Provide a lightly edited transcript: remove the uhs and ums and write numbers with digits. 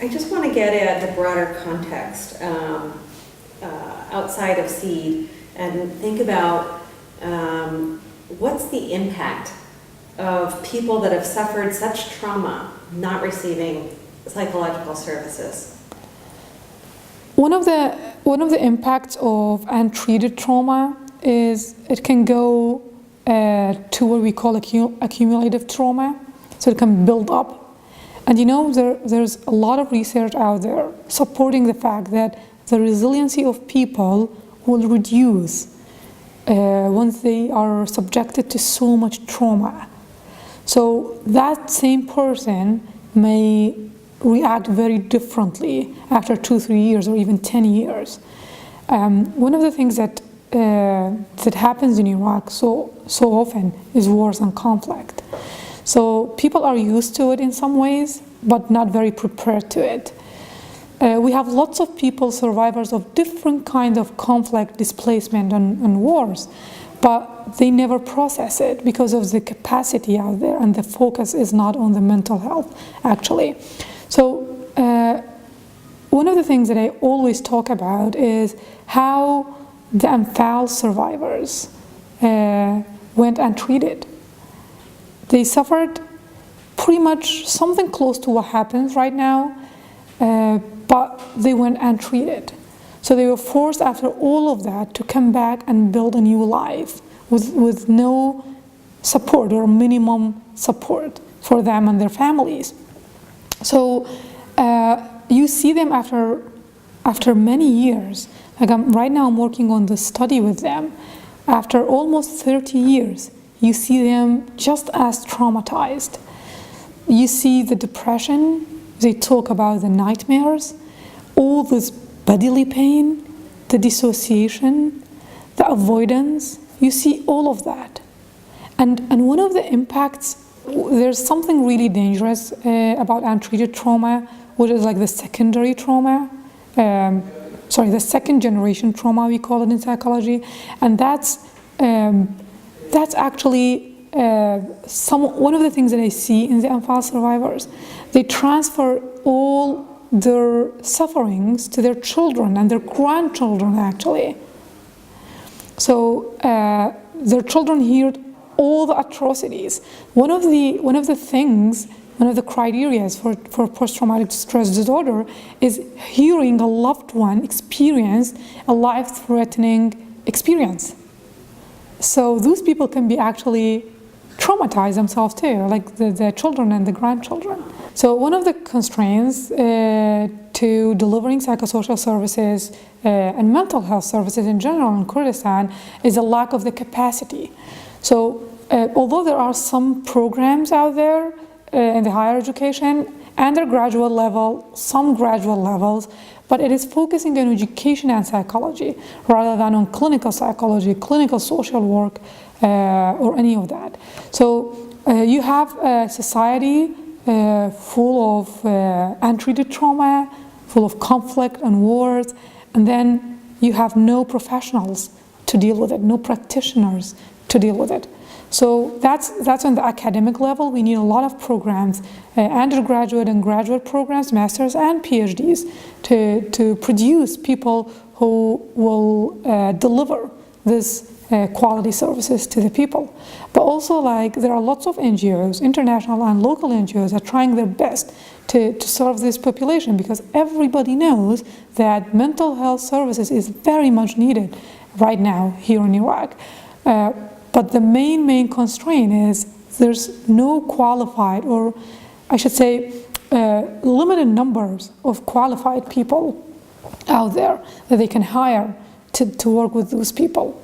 I just want to get at the broader context outside of SEED and think about what's the impact of people that have suffered such trauma not receiving psychological services. One of the impacts of untreated trauma is it can go to what we call accumulative trauma, so it can build up. And there's a lot of research out there supporting the fact that the resiliency of people will reduce once they are subjected to so much trauma. So that same person may react very differently after 2-3 years or even 10 years. One of the things that happens in Iraq so often is wars and conflict. So people are used to it in some ways, but not very prepared to it. We have lots of people, survivors of different kinds of conflict, displacement, and wars, but they never process it because of the capacity out there, and the focus is not on the mental health, actually. So one of the things that I always talk about is how the Anfal survivors went untreated. They suffered pretty much something close to what happens right now, but they went untreated. So they were forced after all of that to come back and build a new life with no support or minimum support for them and their families. So you see them after many years. Like right now I'm working on this study with them. After almost 30 years, you see them just as traumatized. You see the depression, they talk about the nightmares, all this bodily pain, the dissociation, the avoidance. You see all of that. And one of the impacts, there's something really dangerous about untreated trauma, which is like the secondary trauma, the second generation trauma, we call it in psychology. And that's actually one of the things that I see in the Anfal survivors. They transfer all their sufferings to their children and their grandchildren, actually. So their children hear all the atrocities. One of the criteria for post-traumatic stress disorder is hearing a loved one experience a life-threatening experience. So those people can be actually traumatized themselves too, like the children and the grandchildren. So one of the constraints to delivering psychosocial services and mental health services in general in Kurdistan is a lack of the capacity. So although there are some programs out there in the higher education, undergraduate level, some graduate levels, but it is focusing on education and psychology rather than on clinical psychology, clinical social work, or any of that. So you have a society full of untreated trauma, full of conflict and wars, and then you have no professionals to deal with it, no practitioners to deal with it. So that's on the academic level. We need a lot of programs, undergraduate and graduate programs, masters and PhDs, to produce people who will deliver this quality services to the people. But also, there are lots of NGOs, international and local NGOs, are trying their best to serve this population, because everybody knows that mental health services is very much needed right now here in Iraq. But the main constraint is there's no qualified, or I should say limited numbers of qualified people out there that they can hire to work with those people.